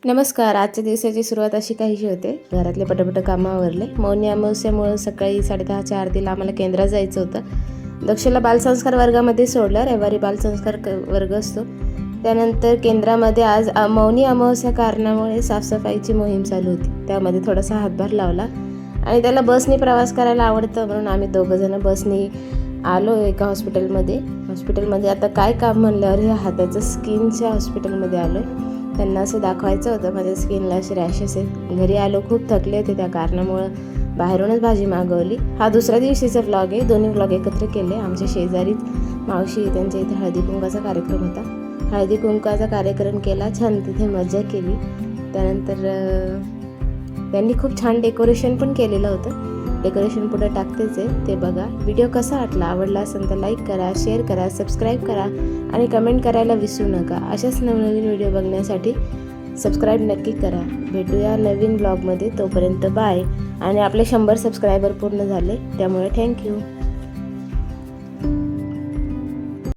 नमस्कार. आजच्या दिवसाची सुरुवात अशी काहीशी होते. घरातले पटापट कामं आवरले. मौनी अमावस्येमुळे सकाळी 10:30च्या आरतीला आम्हाला केंद्रात जायचं होतं. दक्षला बालसंस्कार वर्गामध्ये सोडलं. रविवारी बालसंस्कार वर्ग असतो. त्यानंतर केंद्रामध्ये आज मौनी अमावस्या कारणामुळे साफसफाईची मोहीम चालू होती. त्यामध्ये थोडासा हातभार लावला आणि त्याला बसने प्रवास करायला आवडतं म्हणून आम्ही दोघंजणं बसने आलो एका हॉस्पिटलमध्ये आता काय काम म्हणल्यावर हे हाताचं स्किनच्या हॉस्पिटलमध्ये आलो आहे. त्यांना असं दाखवायचं होतं माझ्या स्किनला असे रॅशेस आहेत. घरी आलो खूप थकले होते, त्या कारणामुळं बाहेरूनच भाजी मागवली. हा दुसऱ्या दिवशीचा व्लॉग आहे. दोन्ही व्लॉग एकत्र केले. आमच्या शेजारीच मावशी त्यांच्या इथे हळदी कुंकाचा कार्यक्रम होता. हळदी कुंकाचा कार्यक्रम केला, छान तिथे मजा केली. त्यानंतर त्यांनी खूप छान डेकोरेशन पण केलेलं होतं. डेकोरेशन पुढे टाकतेच आहे, ते बघा. व्हिडिओ कसा आवडला असेल तर लाईक करा, शेअर करा, सबस्क्राईब करा आणि कमेंट करायला विसरू नका. अशाच नवनवीन व्हिडिओ बघण्यासाठी सबस्क्राईब नक्की करा. भेटूया नवीन ब्लॉगमध्ये. तोपर्यंत बाय. आणि आपले 100 सबस्क्रायबर पूर्ण झाले, त्यामुळे थँक्यू.